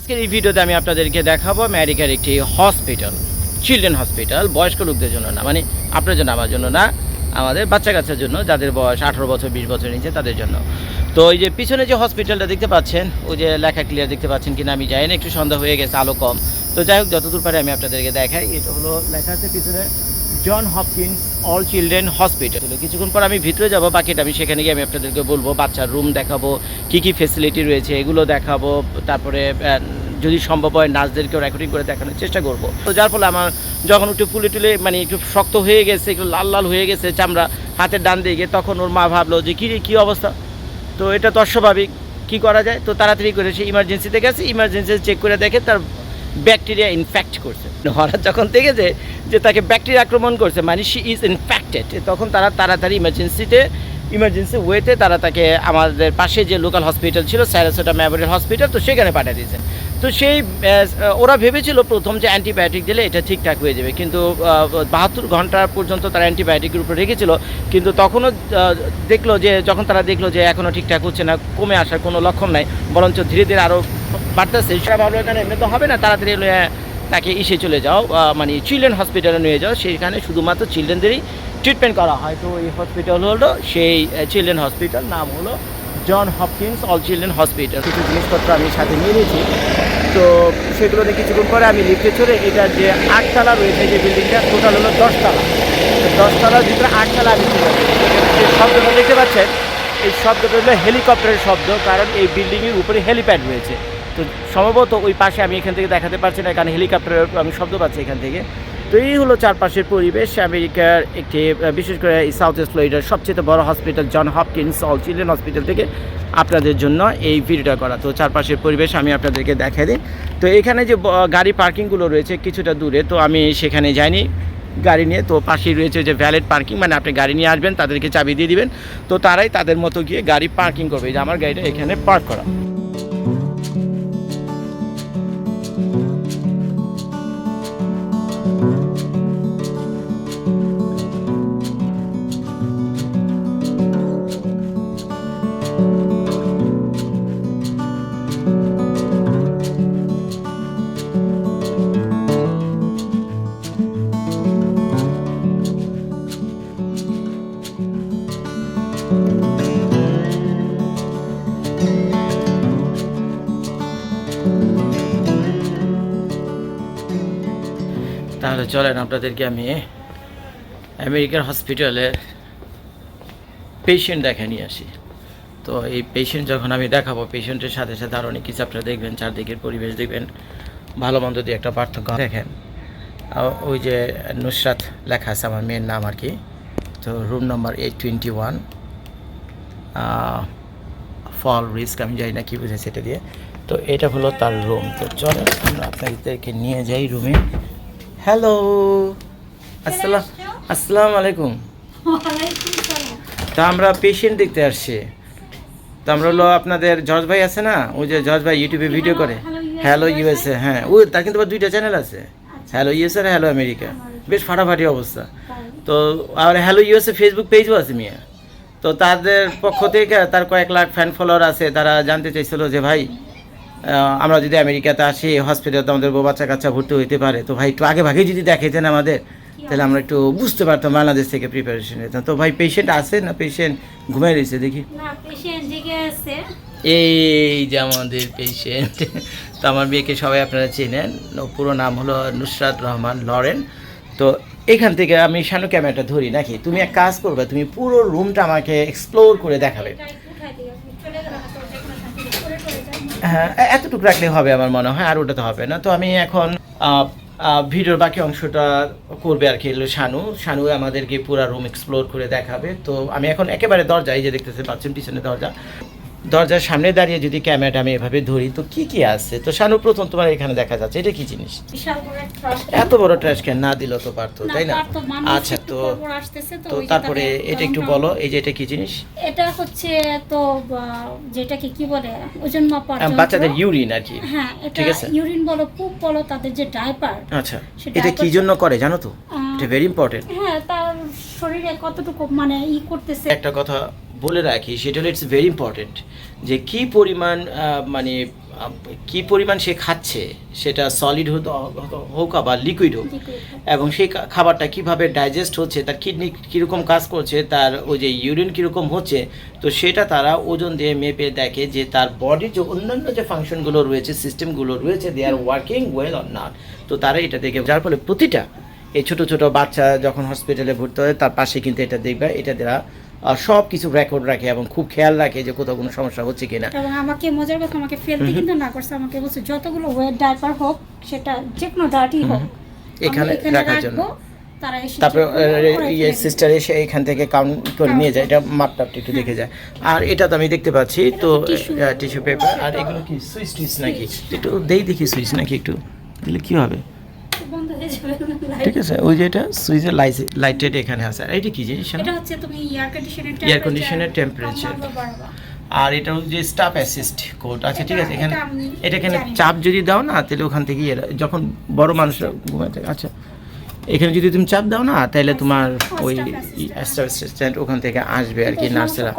আজকের এই ভিডিওতে আমি আপনাদেরকে দেখাবো আমেরিকার একটি হসপিটাল, চিলড্রেন হসপিটাল, বয়স্ক লোকদের জন্য না, মানে আপনার জন্য, আমার জন্য না, আমাদের বাচ্চা কাচ্চার জন্য, যাদের বয়স 18 বছর 20 বছর নিচে তাদের জন্য। তো এই যে পিছনে যে হসপিটালটা দেখতে পাচ্ছেন, ওই যে লেখা ক্লিয়ার দেখতে পাচ্ছেন কিনা আমি জানি না, একটু সন্ধ্যা হয়ে গেছে, আলো কম। তো যাই হোক, যতদূর পারে আমি আপনাদেরকে দেখাই। এটা হলো লেখা আছে পিছনে Johns Hopkins All Children Hospital. কিছুক্ষণ পর আমি ভিতরে যাব, বাকিটা আমি সেখানে গিয়ে আমি আপনাদেরকে বলবো, বাচ্চার রুম দেখাবো, কী কী ফেসিলিটি রয়েছে এগুলো দেখাবো, তারপরে যদি সম্ভব হয় নার্সদেরকেও রেকর্ডিং করে দেখানোর চেষ্টা করব। তো যার ফলে আমার যখন একটু ফুলে টুলে মানে একটু শক্ত হয়ে গেছে, একটু লাল লাল হয়ে গেছে চামড়া হাতের ডান দিকে, তখন ওর মা ভাবলো যে কী অবস্থা। তো এটা তো অস্বাভাবিক, কী করা যায়। তো তাড়াতাড়ি করে সে ইমার্জেন্সিতে গেছে, ইমার্জেন্সি চেক করে দেখে তার ব্যাকটেরিয়া ইনফেক্ট করছে। হঠাৎ যখন দেখেছে যে তাকে ব্যাকটেরিয়া আক্রমণ করছে, মানে শি ইজ ইনফেক্টেড, তখন তারা তাড়াতাড়ি ইমার্জেন্সি ওয়েতে তারা তাকে আমাদের পাশে যে লোকাল হসপিটাল ছিল, স্যারাসোটা মেমোরিয়াল হসপিটাল, তো সেখানে পাঠিয়ে দিয়েছেন। তো সেই ওরা ভেবেছিল প্রথম যে অ্যান্টিবায়োটিক দিলে এটা ঠিকঠাক হয়ে যাবে, কিন্তু 72 ঘন্টা পর্যন্ত তারা অ্যান্টিবায়োটিকের উপর রেখেছিল। কিন্তু তখনও দেখলো যে, যখন তারা দেখলো যে এখনও ঠিকঠাক হচ্ছে না, কমে আসার কোনো লক্ষণ নাই, বরঞ্চ ধীরে ধীরে আরও বাড়তেছে, সেটা ভাবলো এখানে এমনি তো হবে না, তাড়াতাড়ি তাকে চলে যাও, মানে চিলড্রেন হসপিটালে নিয়ে যাও, সেইখানে শুধুমাত্র চিলড্রেনদেরই ট্রিটমেন্ট করা হয়। তো এই হসপিটাল হলো সেই চিলড্রেন হসপিটাল, নাম হলো Johns Hopkins All Children Hospital. কিছু জিনিসপত্র আমি সাথে নিয়ে নিয়েছি, তো সেগুলো নিয়ে কিছুক্ষণ পরে আমি লিফটে চড়ে, এটার যে 8 তলা রয়েছে যে বিল্ডিংটা, টোটাল হলো 10 তলা। 10 তলার ভিতরে 8 তলা আমি চলে যাচ্ছি। যে শব্দটা দেখতে পাচ্ছেন, এই শব্দটা হলো হেলিকপ্টারের শব্দ, কারণ এই বিল্ডিংয়ের উপরে হেলিপ্যাড রয়েছে। তো সম্ভবত ওই পাশে আমি এখান থেকে দেখাতে পারছি না, কারণ হেলিকপ্টারের আমি শব্দ পাচ্ছি এখান থেকে। তো এই হলো চারপাশের পরিবেশ আমেরিকার একটি, বিশেষ করে এই সাউথ ওয়েস্ট ফ্লোরিডার সবচেয়ে বড় hospital Johns Hopkins All Children Hospital থেকে আপনাদের জন্য এই ভিডিওটা করা। তো চারপাশের পরিবেশ আমি আপনাদেরকে দেখাই দিই। তো এখানে যে গাড়ি পার্কিংগুলো রয়েছে কিছুটা দূরে, তো আমি সেখানে যাইনি গাড়ি নিয়ে। তো পাশেই রয়েছে যে ভ্যালেট পার্কিং, মানে আপনি গাড়ি নিয়ে আসবেন, তাদেরকে চাবি দিয়ে দিবেন, তো তারাই তাদের মতো গিয়ে গাড়ি পার্কিং করবে। যে আমার গাড়িটা এখানে পার্ক করা। তাহলে চলেন আপনাদেরকে আমি আমেরিকার হসপিটালের পেশেন্ট দেখে নিয়ে আসি। তো এই পেশেন্ট যখন আমি দেখাবো, পেশেন্টের সাথে সাথে আরও অনেক কিছু আপনারা দেখবেন, চারদিকের পরিবেশ দেখবেন, ভালো মন্দ দিয়ে একটা পার্থক্য দেখেন। ওই যে নুসরাত লেখা আছে, আমার মেয়ের নাম আর কি। তো রুম নম্বর 821, ফল রিস্ক, আমি জানি না কী বুঝেছে এটা দিয়ে। তো এটা হলো তার রুম। তো চলেন আমরা আপনাদেরকে নিয়ে যাই রুমে। হ্যালো, আসসালামু আলাইকুম। তা আমরা পেশেন্ট দেখতে আসছি। তো আমরা হলো আপনাদের জর্জ ভাই আছে না, ওই যে জর্জ ভাই ইউটিউবে ভিডিও করে, হ্যালো ইউএসএ, হ্যাঁ, ওই তার কিন্তু আবার 2টা চ্যানেল আছে, হ্যালো ইউএসএ আর হ্যালো আমেরিকা, বেশ ফাটাফাটি অবস্থা। তো আর হ্যালো ইউএসএ ফেসবুক পেজও আছে মিয়া। তো তাদের পক্ষ থেকে তার কয়েক লাখ ফ্যান ফলোয়ার আছে, তারা জানতে চাইছিল যে ভাই, আমরা যদি আমেরিকাতে আসি, হসপিটালে তো আমাদের বউ বাচ্চা কাচ্চা ভর্তি হইতে পারে, তো ভাই একটু আগে ভাগে যদি দেখাইতেন আমাদের, তাহলে আমরা একটু বুঝতে পারতাম, বাংলাদেশ থেকে প্রিপারেশন নিতাম। তো ভাই পেশেন্ট আছে না, পেশেন্ট ঘুমাই রয়েছে দেখি? এই যে আমাদের পেশেন্ট। তো আমার মেয়েকে সবাই আপনারা চেনেন, পুরো নাম হলো নুসরাত রহমান লরেন। তো এখান থেকে আমি শানু ক্যামেরাটা ধরি নাকি, তুমি এক কাজ করবে, তুমি পুরো রুমটা আমাকে এক্সপ্লোর করে দেখাবে। হ্যাঁ, এতটুকু রাখলে হবে আমার মনে হয়, আর ওটা তো হবে না। তো আমি এখন ভিডিওর বাকি অংশটা করবে আর কি শানু আমাদেরকে পুরো রুম এক্সপ্লোর করে দেখাবে। তো আমি এখন একেবারে দরজায়, যে দেখতেতে পাচ্ছেন পিছনে দরজার সামনে দাঁড়িয়ে যদি ক্যামেরাটা আমি এভাবে ধরি, তো কি কি আছে। তো শানু, প্রথম তোমার এখানে দেখা যাচ্ছে, এটা কি জিনিস? এত বড় ট্র্যাশ ক্যান না দিলেও তো পারতো, তাই না? আচ্ছা, তো তারপরে এটা একটু বলো, এই যে এটা কি জিনিস? এটা হচ্ছে তো যেটাকে কি বলে, ওজন মাপার বাচ্চাদের ইউরিন আর কি। হ্যাঁ, এটা ইউরিন বলো, পুপ বলো, তাদের যে ডাইপার। আচ্ছা, এটা কি জন্য করে জানো তো? এটা ভেরি ইম্পর্টেন্ট। হ্যাঁ, তার শরীরে কতটুকু মানে করতেছে। একটা কথা বলে রাখি, সেটা হলো ইটস ভেরি ইম্পর্টেন্ট, যে কি পরিমাণ মানে কি পরিমাণ সে খাচ্ছে, সেটা সলিড হোক বা লিকুইড হোক, এবং সেই খাবারটা কিভাবে ডাইজেস্ট হচ্ছে, তার কিডনি কীরকম কাজ করছে, তার ওই যে ইউরিন কীরকম হচ্ছে, তো সেটা তারা ওজন দিয়ে মেপে দেখে যে তার বডির যে অন্যান্য যে ফাংশনগুলো রয়েছে, সিস্টেমগুলো রয়েছে, they are working well or not. তো তারা এটা দেখে, যার ফলে প্রতিটা এই ছোটো ছোটো বাচ্চা যখন হসপিটালে ভর্তি হয় তার পাশে কিন্তু এটা দেখবে, এটা দ্বারা সব কিছু রেকর্ড রাখে এবং খুব খেয়াল রাখে যে কোথাও কোনো সমস্যা হচ্ছে কিনা। এবং আমাকে মজার কথা, আমাকে ফেলতে কিন্তু না করছে, আমাকে বলছে যতগুলো ওয়েট ডাইপার হোক, সেটা যে কোনো ডার্টি হোক এখানে রাখার জন্য। তারা এসে তারপরে সিস্টার এসে এখান থেকে কাউন্ট করে নিয়ে যায়, এটা মাপটা একটু দেখে যায়। আর এটা তো আমি দেখতে পাচ্ছি, তো টিস্যু পেপার। আর এগুলো কি সুইচ টুইচ নাকি? একটু দেখি সুইচ নাকি, একটু দিলে কি হবে? বন্ধ হয়ে যাবে। ঠিক আছে, ওই যে এটা সুইচের লাইটেড এখানে আছে। আর এটা কি জিনিস? এটা হচ্ছে তুমি এয়ার কন্ডিশনের টেম্পারেচার। আর এটা যে স্টাফ অ্যাসিস্ট কোড আছে, ঠিক আছে। এখানে চাপ যদি দাও না, তাহলে ওখান থেকে যখন বড় মানুষরা ঘুমাতে, আচ্ছা এখানে যদি তুমি চাপ দাও না, তাহলে তোমার ওই স্টাফ অ্যাসিস্ট্যান্ট ওখান থেকে আসবে আর কি, নার্সেরা।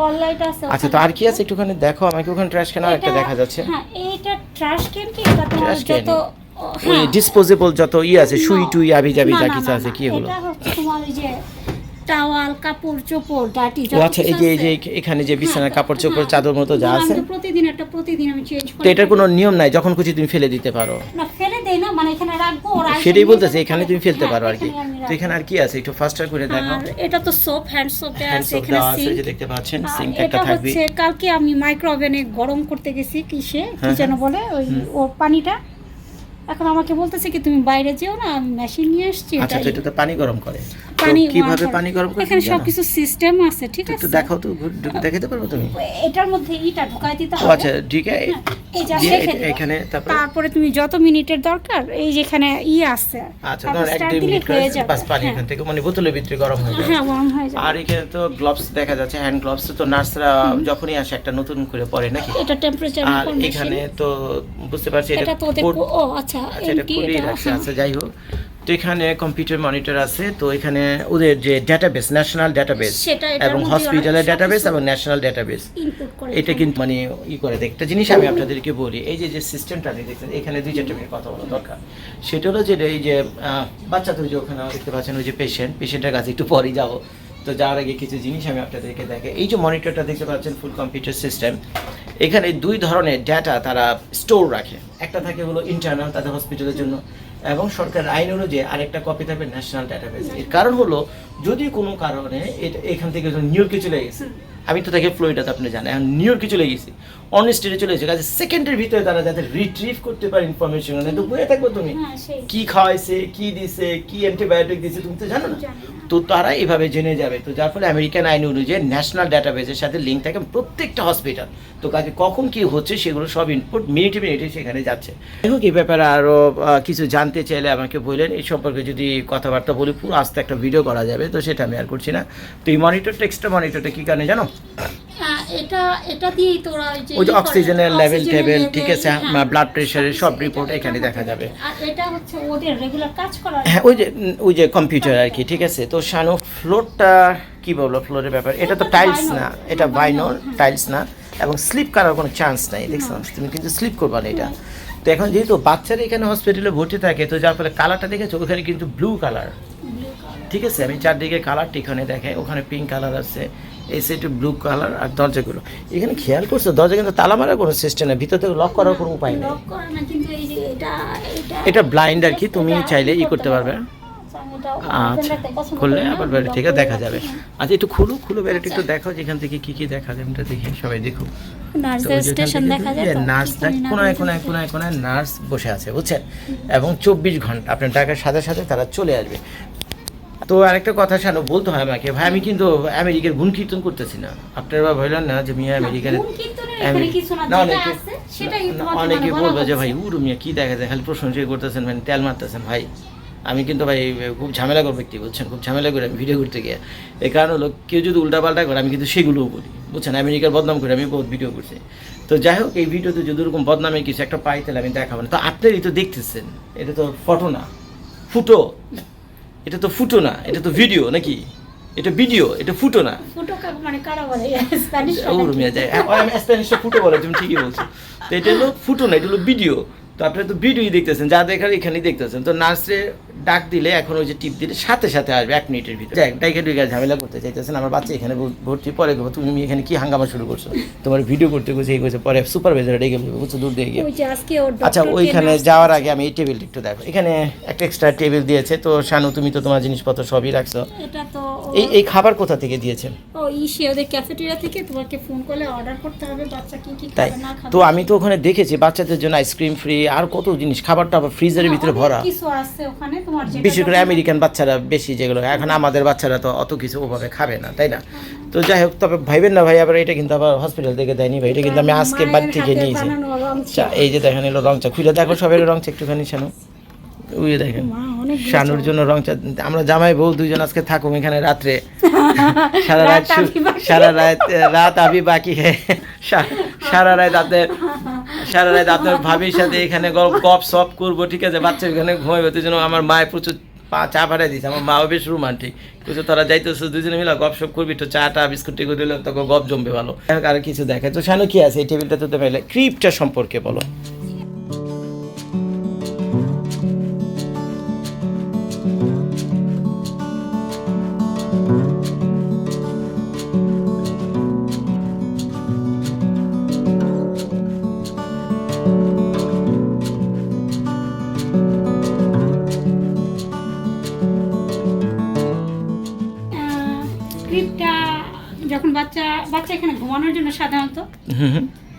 আচ্ছা, তো আর কি আছে একটুখানি দেখো আমাকে, ওখানে ট্র্যাশ ক্যান একটা দেখা যাচ্ছে। হ্যাঁ, এইটা ট্র্যাশ ক্যান কি? এটা তোমার যত ওই ডিসপোজেবল যত আছে, সুই টুই আবি যাবি যা কিছু আছে, কি এগুলো? এটা হচ্ছে তোমার ওই যে টাওয়াল, কাপড় চোপড়, ডাটি। আচ্ছা, এই যে এখানে যে বিছানার কাপড় চোপড়, চাদর মতো যা আছে, প্রতিদিন আমি চেঞ্জ করি। তো এটার কোনো নিয়ম নাই, যখন খুশি তুমি ফেলে দিতে পারো? না, ফেলে দেই না, মানে এখানে রাখবো। সেটাই বলতেছে, এখানে তুমি ফেলতে পারো আর কি। তো এখানে আর কি আছে একটু ফাস্টার করে দেখো। আর এটা তো সোপ, হ্যান্ড সোপ দেওয়া আছে, এখানে সিঙ্ক, যে দেখতে পাচ্ছেন, সিঙ্ক এটা একটা থাকবে। হচ্ছে কালকে আমি মাইক্রো ওভেনে গরম করতে গেছি, কি যেন বলে ওই ও পানিটা। এখন আমাকে বলতেছে কি তুমি বাইরে যেও না, আমি মেশিন নিয়ে আসছি। আচ্ছা, তো এটা তো পানি গরম করে। পানি কিভাবে পানি গরম করে? এখানে সবকিছু সিস্টেম আছে, ঠিক আছে। একটু দেখাও তো, দেখাতে পারবে তুমি? এটার মধ্যে ইটা ঢুকাই দিতে হবে। আচ্ছা, ঠিক আছে। এই যে এখানে তারপরে তুমি যত মিনিটের দরকার, এই যেখানে আছে। আচ্ছা, ধর 1-2 মিনিট করে বাস পানি এখান থেকে মানে বোতলের ভিতরে গরম হয়ে যায়। হ্যাঁ, গরম হয়ে যায়। আর এখানে তো গ্লাভস দেখা যাচ্ছে, হ্যান্ড গ্লাভস। তো নার্সরা যখনই আসে একটা নতুন করে পরে নাকি? এটা টেম্পারেচার আর এখানে তো বুঝতে পারছি এটা তো ওদের, ও আচ্ছা, এটা কোডই রাখছে। আচ্ছা, যাই হোক, তো এখানে কম্পিউটার মনিটর আছে। তো এখানে ওদের যে ডাটাবেস, ন্যাশনাল ডাটাবেস এবং হসপিটালের ডাটাবেস এবং ন্যাশনাল ডাটাবেস, এটা কিন্তু মানে করে একটা জিনিস আমি আপনাদেরকে বলি, এই যে সিস্টেমটা দেখছেন, এখানে 2-4টা মিনিট কথা বলা দরকার। সেটা হলো যে এই যে বাচ্চা তো যে ওখানে দেখতে পাচ্ছেন, ওই যে পেশেন্টের কাছে একটু পরেই যাবো। তো যাওয়ার আগে কিছু জিনিস আমি আপনাদেরকে দেখে, এই যে মনিটরটা দেখতে পাচ্ছেন, ফুল কম্পিউটার সিস্টেম। এখানে 2 ধরনের ডেটা তারা স্টোর রাখে। একটা থাকে হলো ইন্টারনাল, তাদের হসপিটালের জন্য, এবং সরকার আইন অনুযায়ী আরেকটা কপি থাকবে ন্যাশনাল ডাটাবেস। এর কারণ হলো যদি কোনো কারণে এখান থেকে নিউ ইয়র্কে চলে গেছে, আমি তো থাকি ফ্লোরিডাতে, আপনি জানেন, এখন নিউ ইয়র্কে চলে গেছি, অন্য স্টেটে চলে গেছে, কাজে সেকেন্ডের ভিতরে তারা যাতে রিট্রিভ করতে পারে ইনফরমেশন। তো বয়ে থাকবো তুমি কি খাওয়াইছে, কি দিছে, কি অ্যান্টিবায়োটিক দিছে, তুমি তো জানো না। তো তারা এভাবে জেনে যাবে। তো যার ফলে আমেরিকান আইন অনুযায়ী ন্যাশনাল ডাটাবেসের সাথে লিঙ্ক থাকে প্রত্যেকটা হসপিটাল। তো কাজে কখন কি হচ্ছে সেগুলো সব ইনপুট মিনিটে মিনিটে সেখানে যাচ্ছে। দেখুন, এই ব্যাপারে আরও কিছু জানতে চাইলে আমাকে বললেন, এই সম্পর্কে যদি কথাবার্তা বলি পুরো আস্তে একটা ভিডিও করা যাবে, তো সেটা আমি আর করছি না। তো এই মনিটরটা, এক্সট্রা মনিটরটা কি কারণে জানো? এটা দিয়েই তোরা ওই যে অক্সিজেনের লেভেল টেবিল, ঠিক আছে, ব্লাড প্রেশারের সব রিপোর্ট এখানে দেখা যাবে। আর এটা হচ্ছে ওদের রেগুলার কাজ করা। হ্যাঁ, ওই যে কম্পিউটার আর কি, ঠিক আছে। তো শানু, ফ্লোরটা কি বললো, ফ্লোরের ব্যাপার? এটা তো টাইলস না, এটা ভাইনল টাইলস না, এবং স্লিপ করার কোনো চান্স নাই। দেখছো, তুমি কিন্তু স্লিপ করবা না এটা। তো এখন যেহেতু বাচ্চারা এখানে হসপিটালে ভর্তি থাকে, তো যার ফলে কালারটা দেখেছো, ওখানে কিন্তু ব্লু কালার, ঠিক আছে। আমি চারদিকে কালারটা এখানে দেখাই, ওখানে পিঙ্ক কালার আছে, এই সাইডে ব্লু কালার। আর দরজাগুলো এখানে খেয়াল করছো, দরজা কিন্তু তালা মারার কোনো সিস্টেম নেই, ভিতর থেকে লক করার কোনো উপায় নেই। এটা ব্লাইন্ড আর কি, তুমি চাইলে করতে পারবে। আচ্ছা, খুললে আবার বাইরে থেকে দেখা যাবে। আচ্ছা, একটু খুলো বাইরে একটু দেখাও, যেখান থেকে কি দেখা যায় আমরা দেখি, সবাই দেখো। নার্স কোনায় নার্স বসে আছে, বুঝছেন, এবং 24 ঘন্টা আপনার ডাকার সাথে সাথে তারা চলে আসবে। তো আরেকটা কথা শানু বলতে হয় আমাকে, ভাই আমি কিন্তু আমেরিকার গুণ কীর্তন করতেছি না, আপনারা ভাবলেন না যে মিয়া আমেরিকার অনেকে বলবে যে ভাই মিয়া কি দেখা যায়, খালি প্রশংসা করতেছেন, মানে তেল মারতেছেন। ভাই আমি কিন্তু ভাই খুব ঝামেলা করে ব্যক্তি, বুঝছেন, খুব ঝামেলা করে আমি ভিডিও করতে গিয়ে। এই কারণ হলো কেউ যদি উল্টাপাল্টা করে আমি কিন্তু সেগুলোও বলি, বুঝছেন, আমেরিকার বদনাম করে আমি বহুত ভিডিও করছি। তো যাই হোক, এই ভিডিওতে যদি ওরকম বদনামে কিছু একটা পাই তাহলে আমি দেখাবো না। তো আপনারই তো দেখতেছেন, এটা তো ফটো না, ফুটো, এটা তো ফুটো না, এটা তো ভিডিও নাকি? এটা ভিডিও, এটা ফুটো না। ফুটো মানে কারা বলে স্প্যানিশ ও রুমিয়া যায়, আমি স্প্যানিশে ফুটো বলে, তুমি ঠিকই বলছো। তো এটা হলো ফুটো না, এটা হলো ভিডিও। তো আপনারা তো ভিডিওই দেখতেছেন, যা দেখার এখানেই দেখতেছেন। তো নার্সে ডাক দিলে এখন ওই যে টিপ দিলে সাথে সাথে আসবে 1 মিনিটের ভিতরে। যাই ডাইকে ডুইকে ঝামেলা করতে চাইতেছেন, আমার বাচ্চা এখানে ভর্তি, পরে তুমি এখানে কি হাঙ্গামা শুরু করছো, তোমার ভিডিও করতে গেছে এই করছে, পরে সুপারভাইজার ডেকে বুঝছো দূর দিয়ে গিয়ে। আচ্ছা ওইখানে যাওয়ার আগে আমি এই টেবিলটা একটু দেখো, এখানে একটা এক্সট্রা টেবিল দিয়েছে। তো শানু তুমি তো তোমার জিনিসপত্র সবই রাখছো। এটা তো এই খাবার কোথা থেকে দিয়েছেন? ও ইসে ওদের ক্যাফেটেরিয়া থেকে তোমাকে ফোন করলে অর্ডার করতে হবে বাচ্চা কি কি তাই খাবে না খাবে। তো আমি তো ওখানে দেখেছি বাচ্চাদের জন্য আইসক্রিম ফ্রি, আর কত জিনিস, খাবারটা আবার ফ্রিজারের ভিতরে অনেক ভরা। কিছু আছে ওখানে তোমার যেটা বিশেষ করে আমেরিকান বাচ্চারা বেশি, যেগুলো এখন আমাদের বাচ্চারা তো অত কিছু ওভাবে খাবে না, তাই না? তো যাই হোক, তবে ভাইবেন না ভাই, আবার এটা কিন্তু আবার হসপিটাল থেকে দেয়নি ভাই, এটা কিন্তু আমি আজকে বাড়ি থেকে নিয়েছি। চা এই যে দেখেন এলো রং চা, খুলে দেখো সবাই রং চা একটুখানি। শানু ওই দেখেন শানুর জন্য রং চা। আমরা জামাই বউ দুইজন আজকে থাকুম এখানে রাত্রে, সারা রাত আবি বাকি সারা রাত আপনার ভাবির সাথে এখানে গপ সপ করবো, ঠিক আছে? বাচ্চা এখানে ঘুমাইবে, তুই জন্য আমার মায়ের প্রচুর চা পাঠাই দিচ্ছে, আমার মাও বেশ রোমান্টিক, কিছু তোরা যাইতেছো দুজনে মিলে গপ সপ করবি, তো চাটা বিস্কুট টিকুট দিলে তোকে গপ জমবে ভালো। আর কিছু দেখে তো শানু কি আছে এই টেবিলটা তো পেলে, ক্রিপটা সম্পর্কে বলো। স্ক্রিপ্টটা যখন বাচ্চা এখানে ঘুমানোর জন্য সাধারণত,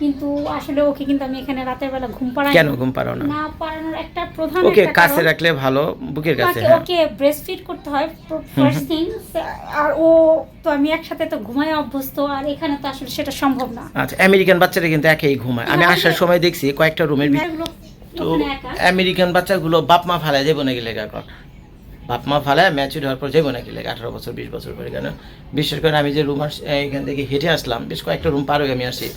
কিন্তু আসলে ওকে কিন্তু আমি এখানে রাতের বেলা ঘুম পাড়াই। কেন ঘুম পাড়াও না? না পাড়ানোর একটা প্রধান ওকে একটা কাছে কারণ, রাখলে ভালো, বুকের কাছে। ওকে ব্রেস্ট ফিড করতে হয় ফার্স্ট থিং, আর ও তো আমি একসাথে তো ঘুমায় অভ্যস্ত, আর এখানে তো আসলে সেটা সম্ভব না। আচ্ছা আমেরিকান বাচ্চারা কিন্তু একাই ঘুমায়, আমি আসার সময় দেখছি কয়েকটা রুমের তো আমেরিকান বাচ্চাগুলো বাপ মা ফালায় যাবো না গেলে কাকর, বাপ মা ফালায় ম্যাচুর হওয়ার পর যাবো না গেলে 18 বছর 20 বছর পরে। কেন বিশেষ করে আমি যে রুম এখান থেকে হেঁটে আসলাম, বেশ কয়েকটা রুম পার হয়ে আমি আসি,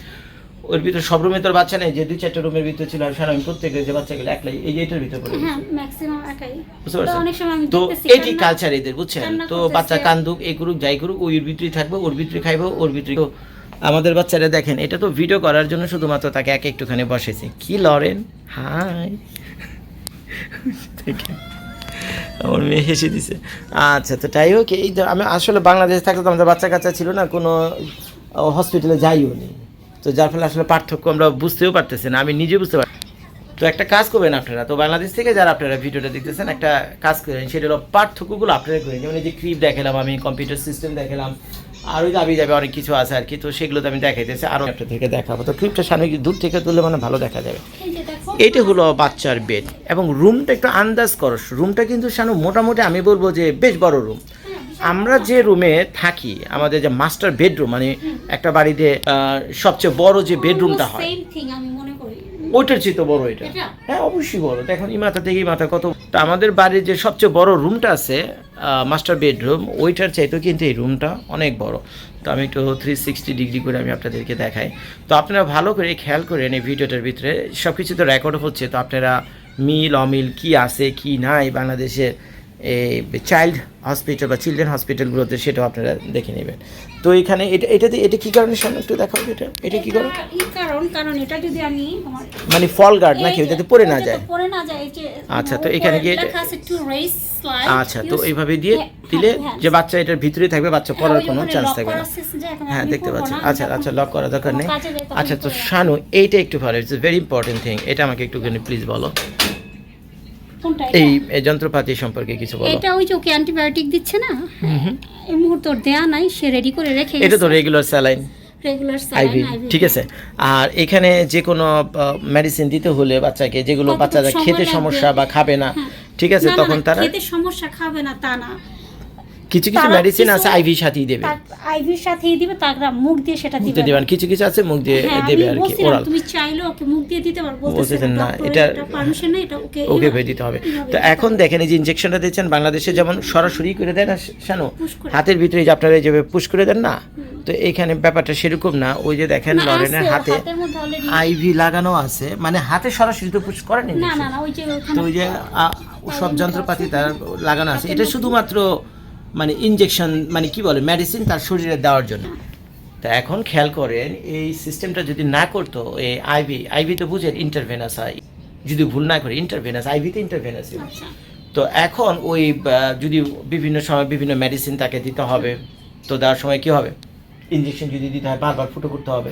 ওর ভিতরে সব রুমে তোর বাচ্চা নেই, যে 2-4টা রুমের ভিতরে ছিল, আর আমি প্রত্যেকের যে বাচ্চাগুলো একলাই এই যে এটার ভিতরে পড়ে হ্যাঁ ম্যাক্সিমাম একাই। বুঝতে পারছেন? অনেক সময় আমি তো দেখতেছি এটি কালচার এদের, বুঝছেন? তো বাচ্চা কান্দুক এই করুক যাই করুক, ওর ভিতরেই থাকবে, ওর ভিতরে খাইবো, ওর ভিতরে। তো আমাদের বাচ্চারা দেখেন, এটা তো ভিডিও করার জন্য শুধুমাত্র তাকে একটুখানি বসেছে। কি লরেন, হাই আমার মেয়ে হেসে দিছে। আচ্ছা তো তাই হোক, এই আমি আসলে বাংলাদেশে থাকলে তো আমাদের বাচ্চা কাচ্চা ছিল না, কোনো হসপিটালে যাইও নি, তো যার ফলে আসলে পার্থক্য আমরা বুঝতেও পারতেছি না, আমি নিজে বুঝতে পারি। তো একটা কাজ করবেন আপনারা, তো বাংলাদেশ থেকে যারা আপনারা ভিডিওটা দেখতেছেন, একটা কাজ করেন, সেটা হলো পার্থক্যগুলো আপনারা করেন। যেমন এই যে ক্রিপ দেখালাম আমি, কম্পিউটার সিস্টেম দেখালাম, আর ওই দাবি যাবে অনেক কিছু আছে আর কি, তো সেগুলো তো আমি দেখাইতেছি, আরও একটা থেকে দেখাবো। তো ক্রিপটা সামনে দূর থেকে তুললে মানে ভালো দেখা যাবে। এইটা হলো বাচ্চার বেড, এবং রুমটা একটু আন্দাজ করো, রুমটা কিন্তু শানু মোটামুটি আমি বলবো যে বেশ বড় রুম। আমরা যে রুমে থাকি, আমাদের যে মাস্টার বেডরুম, মানে একটা বাড়িতে সবচেয়ে বড় যে বেডরুমটা হয়, ওইটার চেয়ে তো বড় এটা। হ্যাঁ অবশ্যই বড়, দেখুন এই মাথা থেকে এই মাথা কত। তো আমাদের বাড়ির যে সবচেয়ে বড় রুমটা আছে মাস্টার বেডরুম, ওইটার চাইতেও কিন্তু এই রুমটা অনেক বড়। তো আমি একটু 360 ডিগ্রি করে আমি আপনাদেরকে দেখাই। তো আপনারা ভালো করে খেয়াল করেন এই ভিডিওটার ভিতরে, সব কিছু তো রেকর্ড হচ্ছে, তো আপনারা মিল অমিল কি আছে কি নাই বাংলাদেশে এই চাইল্ড হসপিটাল বা চিলড্রেন হসপিটালগুলোতে, সেটাও আপনারা দেখে নেবেন। তো এখানে এটা কি কারণে সামনে একটু দেখাবো, এটা কি কারণ? কারণ এটা যদি আমি মানে ফল গার্ড নাকি, ওইটাতে পড়ে না যায়? আচ্ছা তো এখানে গিয়ে আচ্ছা তো এইভাবে দিয়ে দিলে যে বাচ্চা এটার ভিতরে থাকবে, বাচ্চা পড়ার কোনো চান্স থাকবে না। হ্যাঁ দেখতে পাচ্ছি। আচ্ছা লক করা দরকার নেই। আচ্ছা তো শানু এইটা একটু ভালো, ইটস ভেরি ইম্পর্টেন্ট থিং, এটা আমাকে একটুখানি প্লিজ বলো, এই যন্ত্রপাতি সম্পর্কে কিছু বলো। এটা ওই যে ওকে অ্যান্টিবায়োটিক দিচ্ছে না, এই মুহূর্তে ওর দেয়া নাই, সে রেডি করে রেখে এটা তো রেগুলার স্যালাইন আইভি, ঠিক আছে। আর এখানে যে কোনো মেডিসিন দিতে হলে বাচ্চাকে, যেগুলো বাচ্চারা খেতে সমস্যা বা খাবে না, ঠিক আছে, তখন তারা খেতে সমস্যা খাবে না তা না, কিছু মেডিসিন আছে আইভির সাথেই দেবে, আইভির সাথেই দিবে, তারা মুখ দিয়ে সেটা দিবে দিবেন, কিছু আছে মুখ দিয়ে দেবে আর কি, ওরাল। তুমি চাইলে ওকে মুখ দিয়ে দিতে পারো, বলতেছেন না এটা পারমিশন না, এটা ওকে ভেবে দিতে হবে। তো এখন দেখেন এই যে ইনজেকশনটা দিচ্ছেন, বাংলাদেশে যেমন সরাসরি করে দেয় না শানু, হাতের ভিতরে যে আপনারা যেভাবে পুশ করে দেন না, তো এইখানে ব্যাপারটা সেরকম না। ওই যে দেখেন লরেনের হাতে আইভি লাগানো আছে, মানে হাতে সরাসরি তো পুশ করেন না, তো ওই যে সব যন্ত্রপাতি তার লাগানো আছে। এটা শুধুমাত্র মানে ইনজেকশন মানে কি বলে মেডিসিন তার শরীরে দেওয়ার জন্য। তা এখন খেয়াল করেন এই সিস্টেমটা যদি না করতো এই আইভি তো বুঝেন ইন্টারভেনাস হয়, যদি ভুল না করে ইন্টারভেনাস, আইভিতে ইন্টারভেনাস। আচ্ছা তো এখন ওই যদি বিভিন্ন সময় বিভিন্ন মেডিসিন তাকে দিতে হবে, তো দেওয়ার সময় কি হবে, ইঞ্জেকশন যদি দিতে হয় বারবার ফুটো করতে হবে,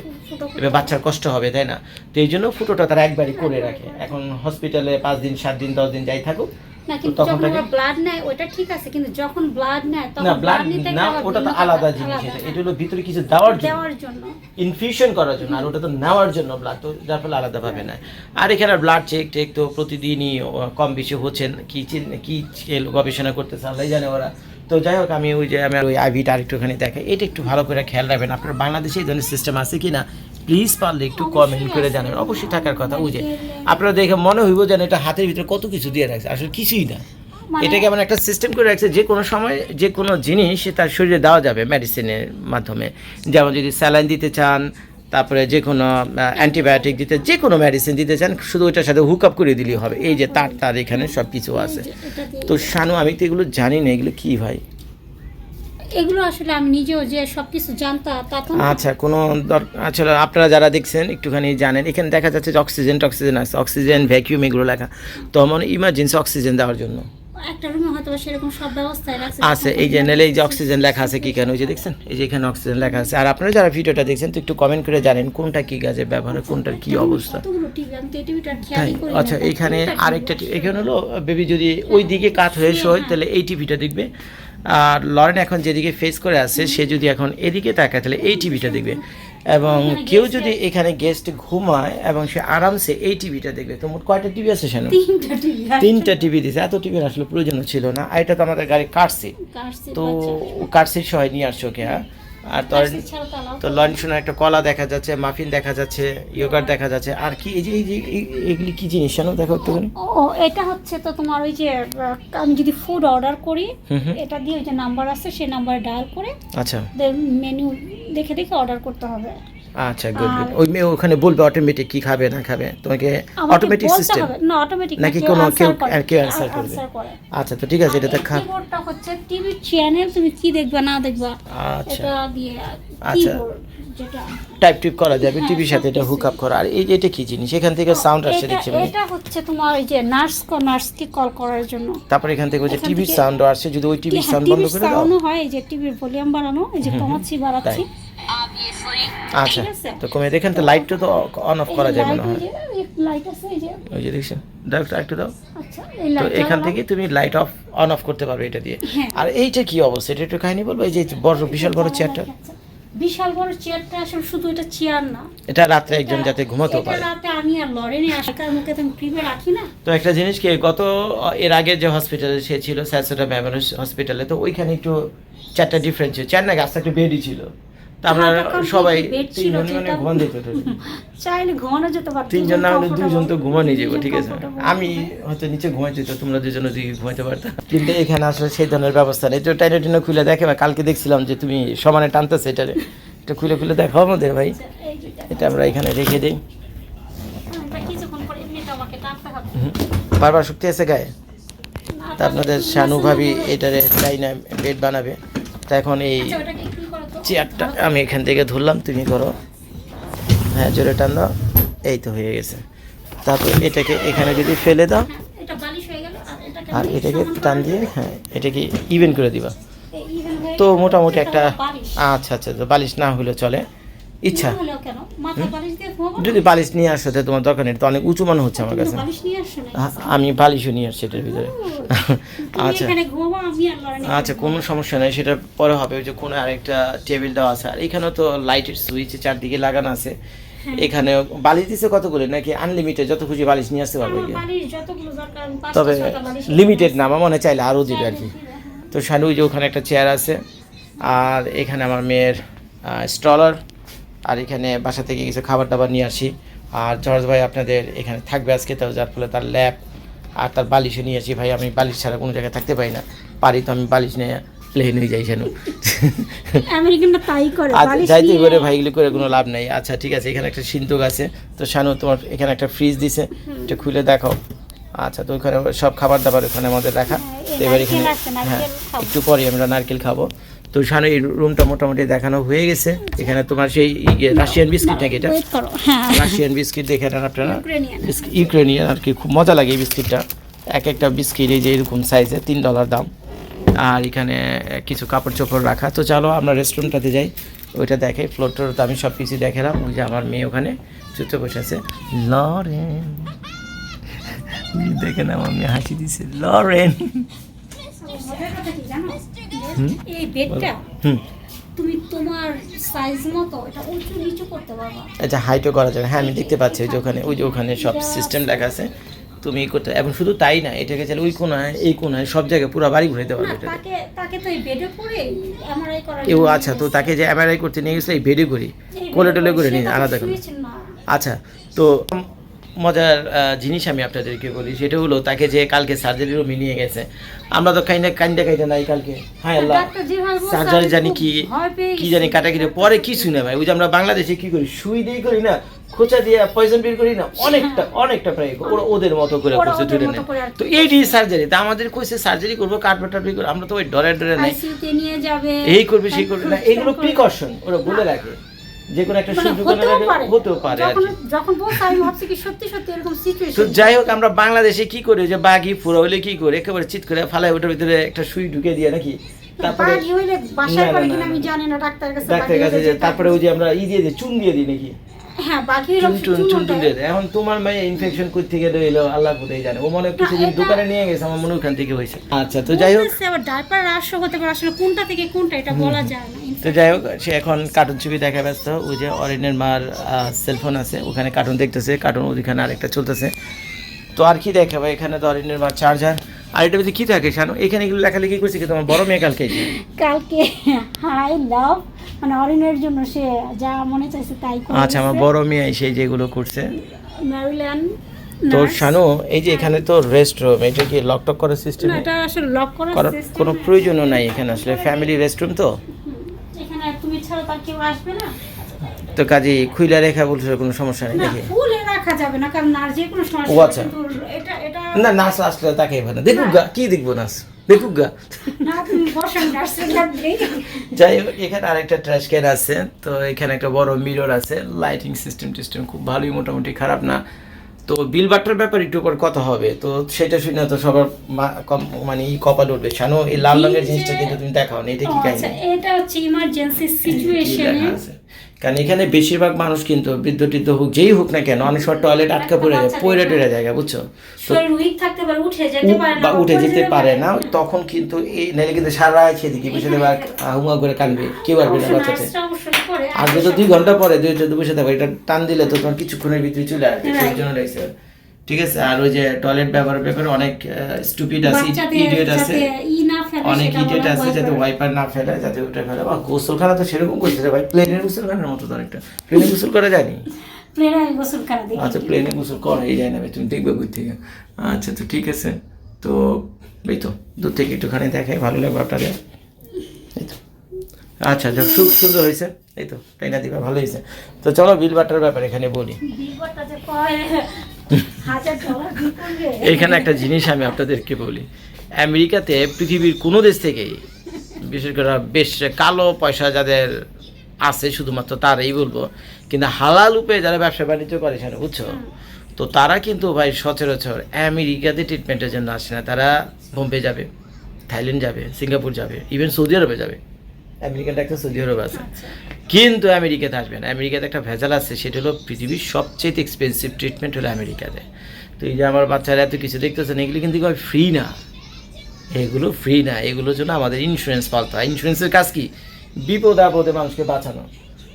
এবার বাচ্চার কষ্ট হবে, তাই না? তো এই জন্য ফুটোটা তারা একবারই করে রাখে। এখন হসপিটালে 5 দিন 7 দিন 10 দিন যাই থাকুক, না কিন্তু তখন যখন তাকে ওরা ব্লাড নেয় ওটা ঠিক আছে, কিন্তু যখন ব্লাড নেয় তখন না ব্লাড নিতে না, গেলে ওটা তো ভিন্ন আলাদা কথা, জিনিস। আলাদা। এটা হলো ভিতরে কিছু দেওয়ার জন্য, দেওয়ার জন্য ইনফিউশন করার জন্য, আর ওটা তো নেওয়ার জন্য ব্লাড, তো যার ফলে আলাদাভাবে নেয়। আর এখানে ব্লাড চেক তো প্রতিদিনই কম বেশি হচ্ছেন, কি গবেষণা করতেছে আল্লাহ জানে ওরা। তো যাই হোক, আমি ওই আইভিটা আরেকটুখানি দেখাই, এটা একটু ভালো করে খেয়াল রাখবেন। আপনার বাংলাদেশে এই ধরনের সিস্টেম আছে কি না প্লিজ পারলে একটু কমেন্ট করে জানাবেন। অবশ্যই থাকার কথা। ওই যে আপনারা দেখে মনে হইব যেন এটা হাতের ভিতরে কত কিছু দিয়ে রাখছে, আসলে কিছুই না। এটাকে এমন একটা সিস্টেম করে রাখছে যে কোনো সময় যে কোনো জিনিস তার শরীরে দেওয়া যাবে মেডিসিনের মাধ্যমে। যেমন যদি স্যালাইন দিতে চান, তারপরে যে কোনো অ্যান্টিবায়োটিক দিতে, যে কোনো মেডিসিন দিতে চান, শুধু ওইটার সাথে হুক আপ করে দিলেই হবে। এই যে তার এখানে সব কিছু আছে। তো শানু, আমি তো এগুলো জানি না, এগুলো কি ভাই? এগুলো আসলে আমি নিজেও যে সবকিছু জানতাম তা তো না। আচ্ছা, কোনো আসলে আপনারা যারা দেখছেন একটুখানি জানেন, এখানে দেখা যাচ্ছে যে অক্সিজেন আছে, অক্সিজেন ভ্যাকিউম এগুলো লেখা, তো মানে ইমার্জেন্সি অক্সিজেন দেওয়ার জন্য একটা রুমে হয়তো সেরকম সব ব্যবস্থায় রাখছে আছে। এই যে নেলে এই যে অক্সিজেন লেখা আছে কি কেন, ওই যে দেখছেন এই যে এখানে অক্সিজেন লেখা আছে। আর আপনারা যারা ভিডিওটা দেখছেন তো একটু কমেন্ট করে জানেন কোনটা কি গাছে ব্যবহার, কোনটার কি অবস্থা। কতগুলো টিভি, আমি তো এই টিভিটার তাই খেয়ালই করি না। আচ্ছা, এইখানে আরেকটা এখানে হলো বেবি যদি ওই দিকে কাত হয়ে শোয় তাহলে এই টিভিটা দেখবে, আর লরেন এখন যেদিকে ফেস করে আছে সে যদি এখন এদিকে তাকায় তাহলে এই টিভিটা দেখবে, এবং কেউ যদি এখানে গেস্ট ঘুমায় এবং সে আরামসে এই টিভিটা দেখবে। তো মোট কয়টা টিভি আছে সেখানে? 3টা টিভি। 3টা টিভি দিয়েছে। এত টিভির আসলে প্রয়োজন ছিল না। আর এটা তো আমাদের গাড়ি কাটসিট, তো কাটসিট সহ নিয়ে আসছো ওকে। হ্যাঁ, আর তো লঞ্চ শোনা একটা কলা দেখা যাচ্ছে, মাফিন দেখা যাচ্ছে, ইয়োগার্ট দেখা যাচ্ছে, আর কি এই যে এগুলি কি জিনিস জানো দেখো একটুখানি। ও এটা হচ্ছে তো তোমার ওই যে আমি যদি ফুড অর্ডার করি, এটা দিয়ে ওই যে নাম্বার আছে সেই নাম্বার ডায়াল করে আচ্ছা মেনু দেখে দেখে অর্ডার করতে হবে। আচ্ছা গুড গুড। ওই মেয়ে ওখানে বলবে অটোমেটিক কি খাবে না খাবে, তোমাকে অটোমেটিক সিস্টেম না, অটোমেটিক নাকি কোনো কেউ অ্যানসার করবে? আচ্ছা, তো ঠিক আছে, এটা তো কিবোর্ডটা হচ্ছে টিভি চ্যানেল তুমি কি দেখবা না দেখবা, আচ্ছা এটা দিয়ে আচ্ছা কিবোর্ড যেটা টাইপ করা যাবে টিভির সাথে, এটা হুক আপ করা। আর এই যে এটা কি জিনিস, এখান থেকে সাউন্ড আসছে দেখছি মানে, এটা হচ্ছে তোমার ওই যে নার্সকে কল করার জন্য। তারপর এখান থেকে ওই যে টিভির সাউন্ড আসছে, যদি ওই টিভির সাউন্ড বন্ধ করে দাও সাউন্ড হয়, এই যে টিভির ভলিউম বাড়ানো, এই যে কমাচ্ছি বাড়াচ্ছি। আচ্ছা, তো কমে দেখেন তো লাইটটা তো অন অফ করা যায় মনে হয়। লাইট আছে এই যে, ওই যে দেখছেন, দাও একটু দাও। আচ্ছা এই তো লাইট এখান থেকে তুমি লাইট অন অফ করতে পারবে এটা দিয়ে। হ্যাঁ। আর এইটা কি অবস্থা, এটা একটু কাহিনী বলবো। এই যে বড় বিশাল বড় চেয়ারটা, বিশাল বড় চেয়ারটা আসলে শুধু এটা চেয়ার না, এটা রাত্রে একজন যাতে ঘুমাতে এটা পারে। রাতে আমি আর লরেনে আসার মুখে তো প্রিপে রাখি না। তো একটা জিনিস কি, এর আগে যে হসপিটালে সে ছিল স্যারসোটা মেমোরিয়াল হসপিটালে, তো ওইখানে একটু 4টা ডিফারেন্ট ছিল, 4 না গাছটা একটু বেডই ছিল। তো আমরা সবাই 3জন মানে ঘুমান দিত, চাইলে ঘুমানো যেতে পারত, 3জন না হলে 2জন তো ঘুমানি যাবো, ঠিক আছে। আমি হয়তো নিচে ঘুমাইছি, তো তোমরা 2জন ওদিকে ঘুমাইতে পারতাম, কিন্তু এখানে আসলে সেই ধরনের ব্যবস্থা নেই। তো টাইনে খুলে দেখে, বা কালকে দেখছিলাম যে তুমি সমানে টানতেছে, এটারে একটু খুলে দেখাও আমাদের ভাই। এটা আমরা এখানে রেখে দিই, বারবার শক্তি আছে গায়ে। তা আপনাদের শানু ভাবি এটারে চাইনা বেড বানাবে, তা এখন এই চেয়ারটা আমি এখান থেকে ধরলাম, তুমি করো। হ্যাঁ, জোরে টান দাও, এই তো হয়ে গেছে। তারপর এটাকে এখানে যদি ফেলে দাও, আর এটাকে টান দিয়ে হ্যাঁ এটাকে ইভেন করে দিবা, তো মোটামুটি একটা আচ্ছা তো বালিশ না হলেও চলে, ইচ্ছা। যদি বালিশ নিয়ে আসো তো তোমার দরকার নেই, তো অনেক উঁচু মনে হচ্ছে আমার কাছে। আমি বালিশও নিয়ে আসছি এটার ভিতরে। আচ্ছা আচ্ছা, কোনো সমস্যা নেই, সেটা পরে হবে। ওই যে কোনো আরেকটা টেবিল দেওয়া আছে, আর এখানেও তো লাইটের সুইচ চারদিকে লাগানো আছে। এখানে বালিশ দিচ্ছে কতগুলো, নাকি আনলিমিটেড যত খুশি বালিশ নিয়ে আসতে পারবে? তবে লিমিটেড না, আমার মনে চাইলে আরও দিবে আর কি। তো শানু যে ওখানে একটা চেয়ার আছে, আর এখানে আমার মেয়ের স্ট্রলার, আর এখানে বাসা থেকে কিছু খাবার দাবার নিয়ে আসি। আর জর্জ ভাই আপনাদের এখানে থাকবে আজকে, তো যার ফলে তার ল্যাব আর তার বালিশও নিয়ে আসি। ভাই আমি বালিশ ছাড়া কোনো জায়গায় থাকতে পারি না, পারি তো আমি বালিশ নিয়ে প্লেন হয়ে যাই শানু। যাইতে করে ভাই, এগুলো করে কোনো লাভ নেই। আচ্ছা ঠিক আছে, এখানে একটা সিন্দুক আছে। তো শানু তোমার এখানে একটা ফ্রিজ দিছে, এটা খুলে দেখাও। আচ্ছা, তো ওখানে সব খাবার দাবার ওখানে আমাদের রাখা। হ্যাঁ, তো এবার এখানে নারকেল আছে, নারকেল হ্যাঁ খাবো। একটু পরে আমরা নারকেল খাবো। তো শানু এই রুমটা মোটামুটি দেখানো হয়ে গেছে। এখানে তোমার সেই রাশিয়ান বিস্কিট নাকি এটা? ওয়েট করো, হ্যাঁ রাশিয়ান বিস্কিট দেখে নেন আপনারা, ইউক্রেনিয়ান। ইউক্রেনিয়ান আর কি, খুব মজা লাগে এই বিস্কিটটা। এক একটা বিস্কিট এই যে এরকম সাইজে $3 দাম। আর এখানে কিছু কাপড় চোপড় রাখা। তো চলো আমরা রেস্টুরেন্টটাতে যাই, ওইটা দেখে ফ্লোর টোর তো আমি সব কিছু দেখালাম। ওই যে আমার মেয়ে ওখানে চুপচাপ বসে আছে, লরেন দেখে না আমার মেয়ে হাসি দিছে, লরেন। মজার কথা কি জানো, এই বেডটা হুম, তুমি তোমার সাইজ মতো এটা উঁচু নিচু করতে পারবা। আচ্ছা হাইটও করা যাবে, হ্যাঁ আমি দেখতে পাচ্ছি ওই যে ওখানে, ওই যে ওখানে সব সিস্টেম লেখা আছে, তুমি করতে। এবং শুধু তাই না, এটাকে চাইলে ওই কোনায় এই কোনায় সব জায়গায় পুরো বাড়ি ঘুরাইতে না, পারবে এটা। তাকে তো এই বেডে পড়ে এমআরআই করার ও জন্য আচ্ছা, তো তাকে যে এমআরআই করতে নিয়ে গেছে এই বেডে করি, কোলে টোলে করে নিয়ে আলাদা করে। শুয়েছেন না। আচ্ছা, তো মজার জিনিস আমি আপনাদেরকে বলি, সেটা হলো তাকে যে কালকে সার্জারি রুমে নিয়ে গেছে, আমরা তো কাইন্ডা নাই কালকে, হ্যাঁ আল্লাহ ডাক্তার যেভাবে বলছে, সার্জারি আমি জানি খুব কি ভয় পেয়ে কি গেছি। জানি কাটাকিটি পরে কিছু না ভাই। ওই যে আমরা বাংলাদেশে কি করি, সুই দিয়ে করি না, খোঁচা দিয়ে পয়জন বের করি না, অনেকটা প্রায় ওরা ওদের মতো করে ওরা করছে, ওদের ধরে মতো নেয়। করে আর কি তো এইটি সার্জারি, তা আমাদের কইছে সার্জারি করবো কাটবে করবো, আমরা তো ওই ডরে নাই, আইসিইউতে নিয়ে যাবে, এই করবে সেই করবে না, তারপর এগুলো প্রিকশন ওরা বলে রাখে, যে কোনো একটা মানে সুযোগ হতেও পারে আর কি। যখন বলছে আমি ভাবছি কি সত্যি সত্যি এরকম তো সিচুয়েশন। যাই হোক, আমরা বাংলাদেশে কি করি, যে বাঘি ফুরা হইলে কি করে একেবারে চিৎ করে ফালায়, ওটার ভিতরে একটা সুই ঢুকে দিয়ে নাকি, তারপরে বাঘি হইলে বাসায় না, করে না, কিনা না, আমি না। জানি না, ডাক্তারের কাছে ডাক্তারের বাঘি কাছে হইলে যে যেতে তারপরে ওই যে আমরা দিয়ে দিই, চুন দিয়ে দিই নাকি, হ্যাঁ বাঘি হইলে চুন দিয়ে দেয়। এখন তোমার মেয়ে ইনফেকশন কই থেকে এলো আল্লাহ কোথায় জানে, ও মনে হয় কিছুদিন এটা- দোকানে নিয়ে গেছে, আমার মনে হয় ওখান থেকে হয়েছে। আচ্ছা, তো যাই হোক, আবার ডাইপার রাশ হতে পারে, আসলে কোনটা থেকে কোনটা এটা বলা যায় না। তো যাই হোক, সে এখন কার্টুন ছবি দেখা ব্যস্ত। ওই যে অরিনের মার সেলফোন আছে, ওখানে কার্টুন দেখতেছে, কার্টুন ওইখানে আরেকটা চলতেছে। তো আর কি দেখাবে, এখানে তো অরিনের মার চার্জার। আর এটা কি থাকে শানু, এখানে এগুলো লেখালেখি করছে কি তোমার বড় মেয়ে কালকে এসে? কালকে হাই লাভ মানে অরিনের জন্য সে যা মনে চাইছে তাই করে। আচ্ছা, আমার বড় মেয়ে এসে যেগুলো করছে। ম্যারিল্যান্ড তো শানু, এই যে এখানে তো রেস্ট রুম, এটা কি লক টক করার সিস্টেম? না, এটা আসলে লক করার করার সিস্টেম কোনো প্রয়োজনও নাই, এখানে আসলে ফ্যামিলি রেস্ট রুম তো। এখানে তুমি ছাড়া তার কেউ আসবে না। তো কাজে খুইলা রেখা বলছে কোনো সমস্যা নেই না, দেখি। ফুলে রাখা যাবে না, কারণ আর যে কোনো ও সমস্যা আচ্ছা। কিন্তু এটা এটা না, নাচ আসলে তাকে ভালো দেখুক গা, কি দেখবো নাচ দেখুক গা। না, তুমি বসেন নার্সের লাগবে। যাই হোক, এখানে আরেকটা ট্র্যাশ ক্যান আছে। তো এখানে একটা বড় মিরর আছে, লাইটিং সিস্টেম খুব ভালোই, মোটামুটি খারাপ না। তো বিল বাট্টার ব্যাপারে একটু পর কথা হবে, তো সেটা শুনে তো সবার মানে কপাল উঠবে। শানু, এই লাল রঙের জিনিসটা কিন্তু তুমি দেখাও না, এটা কি ও আচ্ছা, কাহিনী? এটা হচ্ছে ইমার্জেন্সি কি সিচুয়েশনে। লেখা আছে? কারণ এখানে বেশিরভাগ মানুষ কিন্তু বৃদ্ধ টিদ্ধ হোক, যেই হোক না কেন, অনেক সময় টয়লেট আটকা পড়ে যায়, পড়ে টড়ে জায়গা, বুঝছো? তো শরীর উইক থাকতে পারে, উঠে যেতে পারে না, বা উঠে যেতে পারে না, তখন কিন্তু এই নাইলে কিন্তু সারা রাত সেদিকে বসে দেবে, আর হুমা করে কানবে, কেউ আসবে না বাচ্চাতে। নার্সটা অবশ্যই করে। আসবে তো 2 ঘন্টা পরে, 2 বসে থাকবে, এটা টান দিলে তো তোমার কিছুক্ষণের ভিতরে চলে আসবে, সেই জন্য রয়েছে। ঠিক আছে। আর ওই যে টয়লেট ব্যবহারের ব্যাপারে অনেক স্টুপিড আছে, ইডিয়েট আছে, অনেক ইডিয়েট আছে, যাতে ওয়াইপার না ফেলে, যাতে ওটা ফেলে। বা গোসলখানা তো সেরকম করছে রে ভাই, প্লেনের গোসলখানার মতো তো অনেকটা। প্লেনে গোসল করা যায়নি? প্লেনে গোসল করা দেখি। আচ্ছা, প্লেনে গোসল করাই যায় না ভাই, তুমি দেখবে কই থেকে। আচ্ছা, তো ঠিক আছে। তো এই তো দূর থেকে একটুখানি দেখাই, ভালো লাগবে আপনাদের। এই তো আচ্ছা, যাক, খুব সুন্দর হয়েছে, এই তো তাই না দিবা, ভালো হয়েছে। তো চলো বিল বাটার ব্যাপারে এখানে বলি। বিলটা যে কয় $1000 দিতে হবে। এইখানে একটা জিনিস আমি আপনাদেরকে বলি, আমেরিকাতে পৃথিবীর কোনো দেশ থেকেই, বিশেষ করে বেশ কালো পয়সা যাদের আছে শুধুমাত্র তারাই বলবো, কিন্তু হালাল উপায়ে যারা ব্যবসা বাণিজ্য করে সেখানে, বুঝছো, তো তারা কিন্তু ভাই সচরাচর আমেরিকাতে ট্রিটমেন্টের জন্য আসে না। তারা বোম্বে যাবে, থাইল্যান্ড যাবে, সিঙ্গাপুর যাবে, ইভেন সৌদি আরবে যাবে। আমেরিকান ডাক্তার সৌদি আরবে আছে, কিন্তু আমেরিকাতে আসবে না। আমেরিকাতে একটা ভেজাল আছে, সেটা হলো পৃথিবীর সবচেয়ে এক্সপেন্সিভ ট্রিটমেন্ট হলো আমেরিকাতে। তো এই যে আমার বাচ্চারা এত কিছু দেখতেছেন, এগুলো কিন্তু ফ্রি না, এগুলো ফ্রি না, এগুলোর জন্য আমাদের ইন্স্যুরেন্স পালতে হয়। ইন্স্যুরেন্সের কাজ কি? বিপদ আপদে মানুষকে বাঁচানো,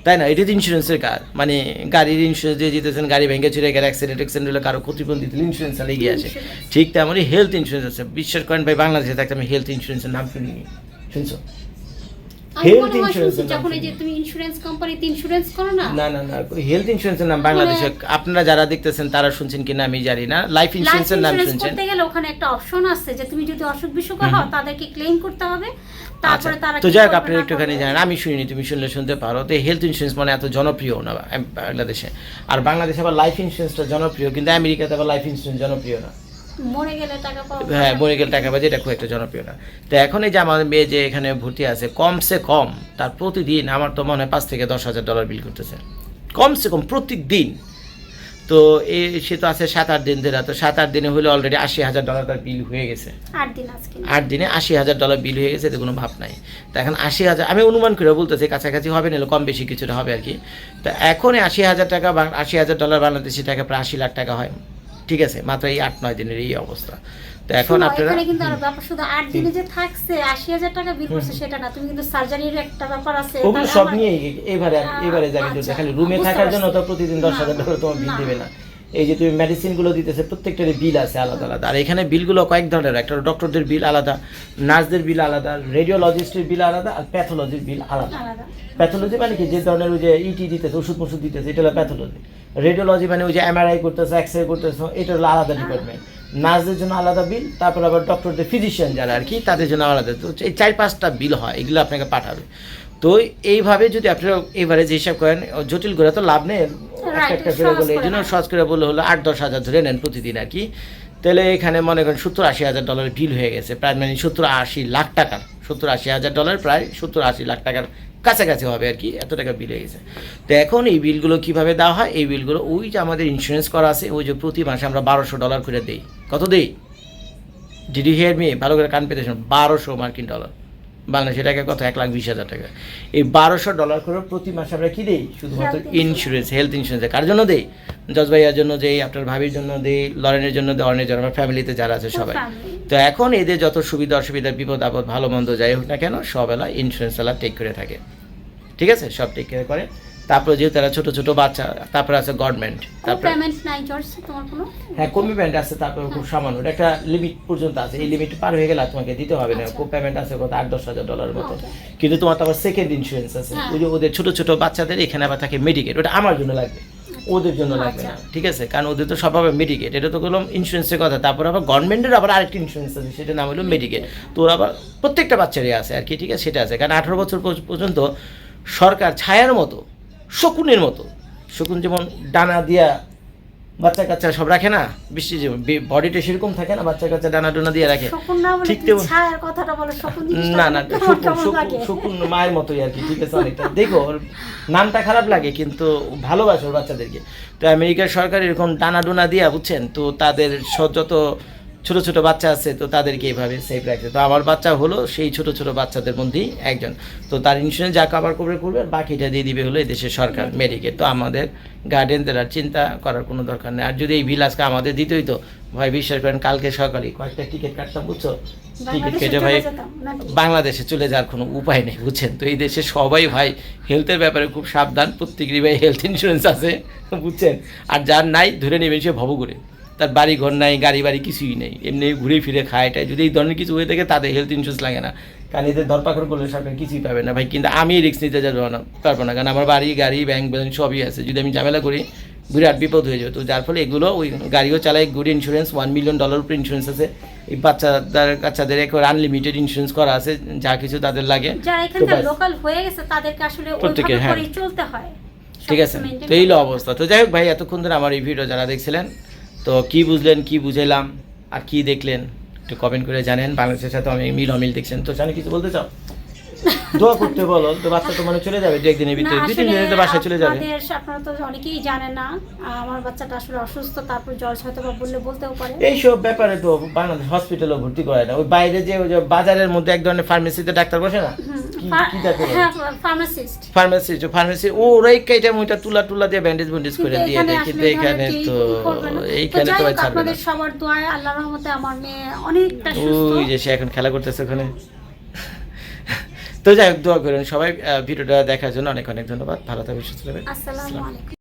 তাই না? এটা তো ইন্স্যুরেন্সের কাজ। মানে গাড়ির ইন্স্যুরেন্স দিয়ে যেতেছেন, গাড়ি ভেঙে চুরে গেলে, অ্যাক্সিডেন্ট হলে, কারো ক্ষতিপূরণ দিতে ইন্স্যুরেন্স লেগে আসে। ঠিক তেমনই হেলথ ইন্স্যুরেন্স আছে। বিশ্বাস করেন ভাই, বাংলাদেশে থাকতে আমি হেলথ ইন্স্যুরেন্সের নাম শুনিনি। শুনছো? আমি হেলথ মনে হয় শুনছি, ইন্স্যুরেন্সের যখন এই যে তুমি ইন্স্যুরেন্স কোম্পানিতে ইন্স্যুরেন্স করো না, না না না, হেলথ ইন্স্যুরেন্সের নাম বাংলাদেশে আপনারা যারা দেখতেছেন তারা শুনছেন কিনা আমি জানি না। লাইফ ইন্স্যুরেন্সের নাম ইন্স্যুরেন্স শুনছেন। করতে গেলে ওখানে একটা অপশন আছে যে তুমি যদি অসুখ বিসুখ হও তাদেরকে ক্লেম করতে হবে, আচ্ছা, তারপরে তারা তো কি যাই হোক, করবে আপনারা না একটুখানি করবে। জানেন, আমি শুনিনি, তুমি শুনলে শুনতে পারো। তো হেলথ ইন্স্যুরেন্স মানে এত জনপ্রিয় না বাংলাদেশে। আর বাংলাদেশে আবার লাইফ ইন্স্যুরেন্সটা জনপ্রিয়, কিন্তু আমেরিকাতে আবার লাইফ ইন্স্যুরেন্স জনপ্রিয় না। মরে গেলে টাকা পাওয়া হ্যাঁ মরে গেলে টাকা পাওয়া, এটা খুব একটা জনপ্রিয় না। তো এখন এই যে আমাদের মেয়ে যে এখানে ভর্তি আছে, কমসে কম তার প্রতিদিন আমার তো মনে হয় $5,000 থেকে $10,000 বিল করতেছে কমসে কম প্রত্যেক দিন। তো সে তো আছে 7-8 দিন ধরে, তো 7-8 দিনে হলে অলরেডি $80,000 তার বিল হয়ে গেছে। 8 দিন আজকে 8 দিনে $80,000 বিল হয়ে গেছে, তো কোনো ভাব নাই। তো এখন 80,000 আমি অনুমান করে বলতেছি, কাছাকাছি হবে না, কম বেশি কিছুটা হবে আর কি। তো এখন এই $80,000 $80,000 বাংলাদেশি টাকা প্রায় 80 লাখ টাকা হয়, ঠিক আছে, মাত্র এই 8-9 দিনের এই অবস্থা। তো এখন আপনারা এখানে কিন্তু আর ব্যাপার শুধু 8 দিনে যে থাকছে 80,000 টাকা বিল করছে সেটা না, তুমি কিন্তু সার্জারির একটা ব্যাপার আছে, ওগুলো তাহলে সব আমার- নিয়ে এবারে যাবে, আচ্ছা, খালি রুমে বুঝতে থাকার জন্য পারছি। তো প্রতিদিন $10,000 তোমার বিল না। দেবে না। এই যে তুমি মেডিসিনগুলো দিতেছে প্রত্যেকটারই বিল আছে আলাদা আলাদা, আর এখানে বিলগুলো কয়েক ধরনের, একটা ডক্টরদের বিল আলাদা, নার্সদের বিল আলাদা, রেডিওলজিস্টের বিল আলাদা, আর প্যাথোলজির বিল আলাদা। আলাদা। প্যাথোলজি মানে কি, যে ধরনের ওই যে ইটি দিতেছে, ওষুধ মষুধ দিতেছে, এটা হলো প্যাথোলজি। রেডিওলজি মানে ওই যে এমআরআই করতেছে, এক্সরে করতেছে, এটা হলো আলাদা ডিপার্টমেন্ট। নার্সদের জন্য আলাদা বিল, তারপর আবার ডক্টরদের ফিজিশিয়ান যারা আর কি তাদের জন্য আলাদা। তো এই 4-5টা বিল হয়, এগুলো আপনাকে পাঠাবে। তো এইভাবে যদি আপনারা এবারে যে হিসাব করেন, জটিল করে তো লাভ নেই, একটা করে বলে, এই জন্য সহজ করে বলে হলো 8-10 হাজার ধরে নেন প্রতিদিন আর কি। তাহলে এখানে মনে করেন $70-80 বিল হয়ে গেছে, প্রায় মানে 70-80 লাখ টাকার, $70-80 প্রায় 70-80 লাখ টাকার কাছাকাছি হবে আর কি, এত টাকা বিল হয়ে গেছে। তো এখন এই বিলগুলো কিভাবে দেওয়া হয়, এই বিলগুলো ওই যে আমাদের ইন্স্যুরেন্স করা আছে, ওই যে প্রতি মাসে আমরা $1,200 করে দিই। কত দিই? Did you hear me? ভালো করে কান পেতে শুনুন, $1,200 বাংলাদেশি টাকা কত? $1,20,000 টাকা। এই $1,200 করে প্রতি মাসে আমরা কি দিই? শুধুমাত্র ইন্স্যুরেন্স, হেলথ ইন্স্যুরেন্স। কার জন্য দেই? জজ ভাইয়ার জন্য দেই, আপনার ভাবির জন্য দেই, লরেনের জন্য দেই, অরনের জন্য, আমার ফ্যামিলিতে যারা আছে সবাই। তো এখন এদের যত সুবিধা অসুবিধা, বিপদ আপদ, ভালো মন্দ যাই হোক না কেন, সবেলা ইন্স্যুরেন্সওয়ালা টেক করে থাকে, ঠিক আছে, সব টেক কেয়ার করে। তারপরে যেহেতু তারা ছোটো ছোটো বাচ্চা, তারপরে আছে গভর্নমেন্ট, তারপরে পেমেন্ট নাই জর্জ তোমার কোনো? হ্যাঁ কমিটমেন্ট আছে, তারপরে খুব সামান্য, ওটা একটা লিমিট পর্যন্ত আছে, এই লিমিট পার হয়ে গেলে আর তোমাকে দিতে হবে না। খুব পেমেন্ট আছে কত? $8-10,000 মতো। কিন্তু তোমার তো আবার সেকেন্ড ইন্স্যুরেন্স আছে, ওই যে ওদের ছোটো ছোটো বাচ্চাদের এখানে আবার থাকে মেডিকেট, ওটা আমার জন্য লাগবে, ওদের জন্য লাগবে না, ঠিক আছে, কারণ ওদের তো সব হবে মেডিকেট। এটা তো বললাম ইন্স্যুরেন্সের কথা। তারপর আবার গভর্নমেন্টের আবার আরেকটি ইন্স্যুরেন্স আছে, সেটা নাম হলো মেডিকেট। তো ওরা আবার প্রত্যেকটা বাচ্চারই আছে আর কি, ঠিক আছে, সেটা আছে। কারণ 18 বছর পর্যন্ত সরকার ছায়ার মতো, শকুনের মতো, শকুন যেমন ডানা দিয়া বাচ্চা কাচ্চা সব রাখে না, বৃষ্টি যে বডিটা সেরকম থাকে না, বাচ্চা কাচ্চা ডানা ডোনা দিয়ে রাখে, ঠিক তেমন। ছায়ার কথাটা বলে শকুন না না, শকুন মায়ের মতোই আর কি, ঠিক আছে, অনেকটা। দেখো ওর নামটা খারাপ লাগে কিন্তু ভালোবাসে ওর বাচ্চাদেরকে। তো আমেরিকার সরকার এরকম ডানা ডোনা দিয়া, বুঝছেন, তো তাদের যত ছোট ছোট বাচ্চা আছে তো তাদেরকে এইভাবে সেফ রাখছে। তো আমার বাচ্চা হলো সেই ছোট ছোট বাচ্চাদের মধ্যেই একজন। তো তার ইন্স্যুরেন্স যা কভার করবে আর বাকিটা দিয়ে দিবে হলো এদেশের সরকার মেডিকেট। তো আমাদের গার্ডিয়ানদের আর চিন্তা করার কোনো দরকার নেই। আর যদি এই বিল আজকে আমাদের দিতেই তো ভাই, বিশ্বাস করেন কালকে সকালে কয়েকটা টিকিট কাটতাম, বুঝছো, টিকিট কেটে ভাই বাংলাদেশে চলে যাওয়ার কোনো উপায় নেই, বুঝছেন। তো এই দেশে সবাই ভাই হেলথের ব্যাপারে খুব সাবধান, প্রত্যেকেরই ভাই হেলথ ইন্স্যুরেন্স আছে, বুঝছেন। আর যার নাই ধরে নেবেন সে ভবঘুরে, তার বাড়ি ঘর নাই, গাড়ি বাড়ি কিছুই নেই, এমনি ঘুরে ফিরে খায় এটাই। যদি এই ধরনের কিছু হয়ে থাকে তাদের হেলথ ইন্স্যুরেন্স লাগে না, কারণ এদের ধরপাকড় করলে সরকার কিছুই পাবে না ভাই। কিন্তু আমি রিস্ক নিতে পারবো না, কারণ আমার বাড়ি গাড়ি ব্যাংক ব্যালেন্স সবই আছে। যদি আমি ঝামেলা করি বিরাট বিপদ হয়ে যাবে। তো যার ফলে এগুলো ওই গাড়িও চালাই, গুড ইন্স্যুরেন্স, $1 মিলিয়ন উপরে ইন্স্যুরেন্স আছে। এই বাচ্চাদের একবার আনলিমিটেড ইন্স্যুরেন্স করা আছে, যা কিছু তাদের লাগে। যারা এখানকার লোকাল হয়ে গেছে তাদেরকে আসলে প্রত্যেকে, ওইভাবে হ্যাঁ, করেই চলতে হয়, ঠিক আছে। তো এই অবস্থা। তো যাই হোক ভাই, এতক্ষণ ধরে আমার এই ভিডিও যারা দেখছিলেন, তো কি বুঝলেন, কি বুঝাইলাম, আর কি দেখলেন একটু কমেন্ট করে জানেন। বাংলাদেশের সাথে আমি অমিল দেখছেন তো, জানি কিছু বলতে চাও? দোয়া করতে বলো। তো বাচ্চা তো মানে চলে যাবে 2-1 দিনের ভিতরে, 2-3 দিনের তো বাসায় চলে যাবে। আপনারা তো অনেকেই জানেন না, আমার বাচ্চাটা আসলে অসুস্থ, তারপর জ্বর হয়তো বা বলতেও পারে। এইসব ব্যাপারে তো বাংলাদেশ হসপিটালও ভর্তি করে না। ওই বাইরে যে ওই যে বাজারের মধ্যে এক ধরনের ফার্মেসিতে ডাক্তার বসে না, কি ডাক্তার, ফার্মেসি ওরাই কাইটা মুইটা তুলা দিয়ে ব্যান্ডেজ করে দিয়ে দেয়। কিন্তু এইখানে তো ভাই ছাড়বে না। আপনাদের সবার দোয়ায় আল্লাহর রহমতে আমার মেয়ে অনেকটা সুস্থ। ওই যে সে এখন খেলা করতেছে ওখানে। তো যাই হোক, দোয়া করেন সবাই। ভিডিওটা দেখার জন্য অনেক অনেক ধন্যবাদ। ভালো থাকবেন, সুস্থ থাকবেন। আসসালামু আলাইকুম।